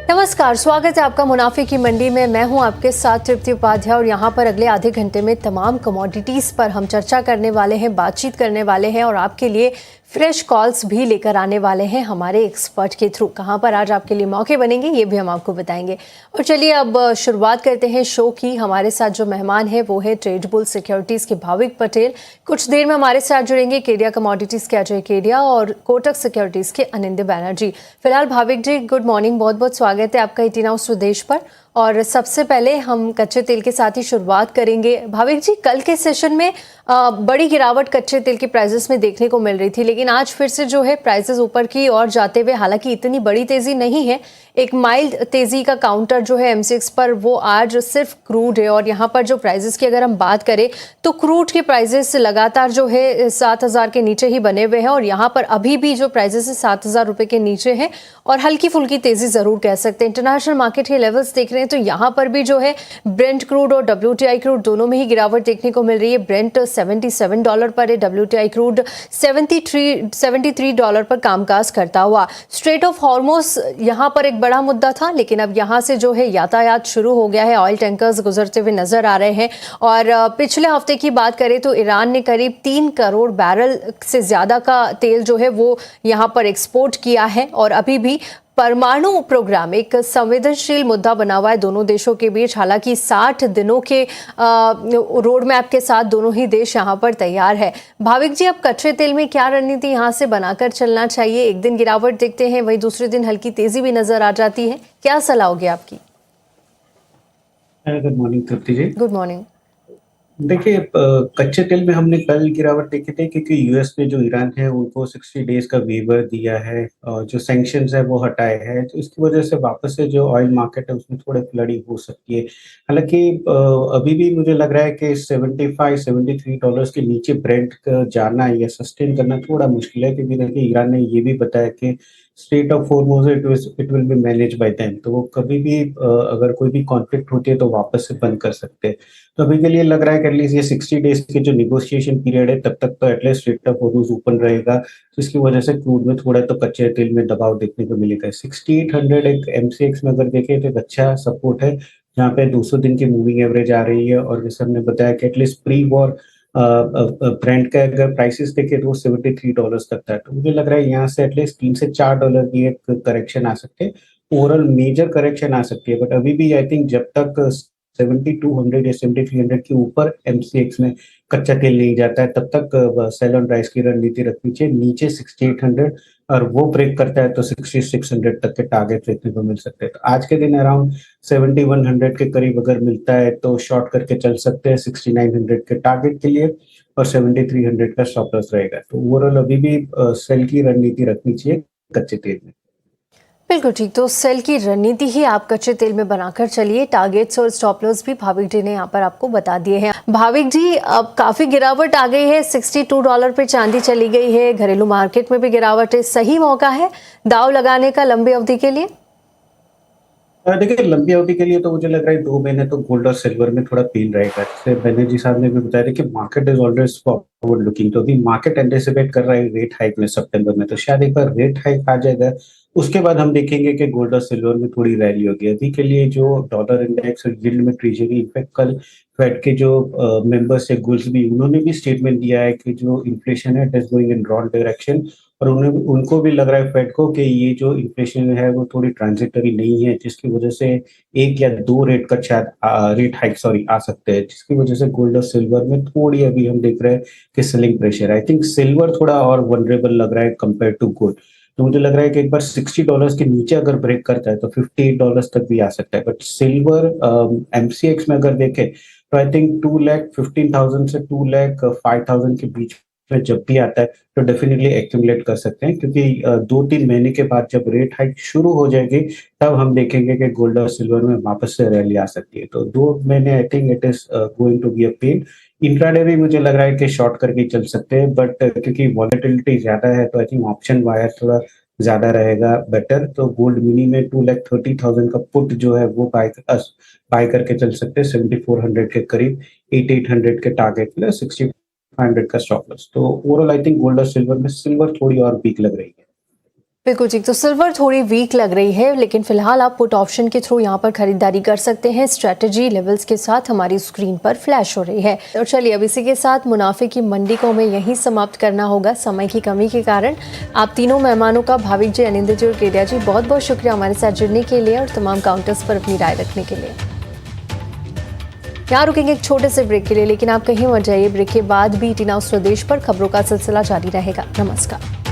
नमस्कार, स्वागत है आपका मुनाफे की मंडी में। मैं हूं आपके साथ तृप्ति उपाध्याय और यहां पर अगले आधे घंटे में तमाम कमोडिटीज पर हम चर्चा करने वाले हैं, बातचीत करने वाले हैं और आपके लिए फ्रेश कॉल्स भी लेकर आने वाले हैं हमारे एक्सपर्ट के थ्रू। कहां पर आज आपके लिए मौके बनेंगे ये भी हम आपको बताएंगे। और चलिए अब शुरुआत करते हैं शो की। हमारे साथ जो मेहमान है वो है ट्रेड बुल सिक्योरिटीज के भाविक पटेल। कुछ देर में हमारे साथ जुड़ेंगे केडिया कमोडिटीज के अजय केडिया और कोटक सिक्योरिटीज के अनिंद्य बैनर्जी। फिलहाल भाविक जी, गुड मॉर्निंग, बहुत बहुत स्वागत है आपका ईटी नाउ स्वदेश पर। और सबसे पहले हम कच्चे तेल के साथ ही शुरुआत करेंगे। भाविक जी, कल के सेशन में बड़ी गिरावट कच्चे तेल के प्राइसेस में देखने को मिल रही थी, लेकिन आज फिर से जो है प्राइसेस ऊपर की ओर जाते हुए, हालांकि इतनी बड़ी तेजी नहीं है, एक माइल्ड तेजी का काउंटर जो है एमसीएक्स पर वो आज सिर्फ क्रूड है। और यहाँ पर जो प्राइसेस की अगर हम बात करें तो क्रूड के प्राइसेस लगातार जो है 7,000 के नीचे ही बने हुए हैं और यहाँ पर अभी भी जो प्राइसेस है 7,000 रुपए के नीचे हैं और हल्की फुल्की तेजी जरूर कह सकते हैं। इंटरनेशनल मार्केट के लेवल्स देख रहे हैं तो यहाँ पर भी जो है ब्रेंट क्रूड और WTI क्रूड दोनों में ही गिरावट देखने को मिल रही है। ब्रेंट $77 पर है, WTI क्रूड 73 डॉलर पर कामकाज करता हुआ। स्ट्रेट ऑफ हॉर्मोज यहाँ पर एक बड़ा मुद्दा था, लेकिन अब यहाँ से जो है यातायात शुरू हो गया है। ऑयल टैंकर्स गुजरते हुए नजर आ रहे हैं और पिछले हफ्ते की बात करें तो ईरान ने करीब 3 करोड़ बैरल से ज्यादा का तेल जो है वो यहाँ पर एक्सपोर्ट किया है। और अभी भी परमाणु प्रोग्राम एक संवेदनशील मुद्दा बना हुआ है दोनों देशों के बीच। हालांकि 60 दिनों के रोड मैप के साथ दोनों ही देश यहां पर तैयार है। भाविक जी, अब कच्चे तेल में क्या रणनीति यहां से बनाकर चलना चाहिए? एक दिन गिरावट देखते हैं, वही दूसरे दिन हल्की तेजी भी नजर आ जाती है, क्या सलाह होगी आपकी? Good morning Tripti ji. Good morning. देखिए, कच्चे तेल में हमने कल गिरावट देखी थी क्योंकि यूएस ने जो ईरान है उनको 60 डेज का वेवर दिया है और जो सैंक्शंस है वो हटाए हैं, तो इसकी वजह से वापस से जो ऑयल मार्केट है उसमें थोड़ी फ्लडी हो सकती है। हालांकि अभी भी मुझे लग रहा है कि 75-73 डॉलर्स के नीचे ब्रेंट का जाना या सस्टेन करना थोड़ा मुश्किल है, क्योंकि देखिए ईरान ने ये भी बताया कि state of Hormuz it will be manage by them, तो वो कभी भी अगर कोई भी कॉन्फ्लिक्ट होती है तो वापस से बंद कर सकते हैं। तो अभी के लिए लग रहा है कि एटलीस्ट ये 60 डेज के जो निगोशिएशन पीरियड है तब तक तो at least straight of Hormuz open रहेगा, तो इसकी वजह से क्रूड में थोड़ा तो कच्चे तेल में दबाव देखने को मिलेगा। 6800 एक एमसीएक्स में अगर देखें तो एक अच्छा सपोर्ट है, जहाँ पे 200 दिन की मूविंग एवरेज आ रही है। और जैसे हमने बताया कि एटलीस्ट प्री वॉर ब्रेंट का अगर प्राइसेस देखें तो $73 तक था, तो मुझे लग रहा है यहाँ से एटलीस्ट $3 से $4 की एक करेक्शन आ सकते हैं, ओवरऑल मेजर करेक्शन आ सकती है। बट अभी भी आई थिंक जब तक 7200 या 7300 के ऊपर एमसीएक्स में कच्चा तेल नहीं जाता है तब तक सेल ऑन राइस की रणनीति रखनी चाहिए। नीचे 6800 और वो ब्रेक करता है तो 6600 तक के टारगेट देखने को मिल सकते हैं। तो आज के दिन अराउंड 7100 के करीब अगर मिलता है तो शॉर्ट करके चल सकते हैं 6900 के टारगेट के लिए, और 7300 का स्टॉप लॉस रहेगा। तो ओवरऑल अभी भी सेल की रणनीति रखनी चाहिए कच्चे तेल में। बिल्कुल ठीक, तो सेल की रणनीति ही आप कच्चे तेल में बनाकर चलिए। टारगेट्स और स्टॉप लॉस भी भाविक जी ने यहाँ पर आपको बता दिए हैं। भाविक जी, अब काफी गिरावट आ गई है, $62 पे चांदी चली गई है, घरेलू मार्केट में भी गिरावट है। सही मौका है दाव लगाने का लंबी अवधि के लिए? देखिए, लंबी अवधि के लिए तो मुझे लग रहा है 2 महीने तो गोल्ड और सिल्वर में थोड़ा पेन रहेगा। जैसे बैनर्जी साहब ने भी बताया था कि market is always forward looking, तो अभी मार्केट एंटिसिपेट कर रहा है रेट हाइक में सितंबर में, तो शायद एक बार रेट हाइक आ जाएगा उसके बाद हम देखेंगे कि गोल्ड और सिल्वर में थोड़ी रैली होगी। अभी के लिए जो डॉलर इंडेक्स और यील्ड में ट्रेजरी, इनफैक्ट कल फेड के जो मेंबर्स है गुल्स भी, उन्होंने भी स्टेटमेंट दिया है कि जो इन्फ्लेशन है it is going in wrong direction, और उन्हें उनको भी लग रहा है फेड को कि ये जो इन्फ्लेशन है वो थोड़ी ट्रांजिटरी नहीं है, जिसकी वजह से 1 या 2 रेट का शायद रेट हाइक आ सकते हैं, जिसकी वजह से गोल्ड और सिल्वर में थोड़ी अभी हम देख रहे हैं कि selling pressure. I think silver थोड़ा और वनरेबल लग रहा है कंपेयर टू गोल्ड, तो मुझे लग रहा है कि एक बार $60 के नीचे अगर ब्रेक करता है तो $58 तक भी आ सकता है। बट सिल्वर एमसीएक्स में अगर देखें तो आई थिंक 2,15,000 से 2,05,000 के बीच में जब भी आता है तो डेफिनेटली एक्यूमुलेट कर सकते हैं, क्योंकि 2-3 महीने के बाद जब रेट हाइक शुरू हो जाएगी तब हम देखेंगे कि गोल्ड और सिल्वर में वापस से रैली आ सकती है। तो 2 महीने I think it is going to be a pain. Intraday भी मुझे लग रहा है कि शॉर्ट करके चल सकते हैं, बट क्योंकि वॉलेटिलिटी ज्यादा है तो आई थिंक ऑप्शन वायर थोड़ा ज्यादा रहेगा बेटर। तो गोल्ड मिनी में 2,30,000 का पुट जो है वो बाय करके चल सकते हैं 7,400 के करीब, 8,800 के टारगेट में, 6,500 का स्टॉप लॉस। तो ओवरऑल आई थिंक गोल्ड और सिल्वर में सिल्वर थोड़ी और वीक लग रही है। बिल्कुल ठीक। तो सिल्वर थोड़ी वीक लग रही है, लेकिन फिलहाल आप पुट ऑप्शन के थ्रू यहाँ पर खरीदारी कर सकते हैं। स्ट्रेटजी लेवल्स के साथ हमारी स्क्रीन पर फ्लैश हो रही है। और चलिए अब इसी के साथ मुनाफे की मंडी को हमें यहीं समाप्त करना होगा समय की कमी के कारण। आप तीनों मेहमानों का, भाविक जी, अनिंदर जी और केडिया जी, बहुत बहुत शुक्रिया हमारे साथ जुड़ने के लिए और तमाम काउंटर्स पर अपनी राय रखने के लिए। यहाँ रुकेंगे एक छोटे से ब्रेक के लिए, लेकिन आप कहीं मत जाइए। ब्रेक के बाद भी ईटी नाउ स्वदेश पर खबरों का सिलसिला जारी रहेगा। नमस्कार।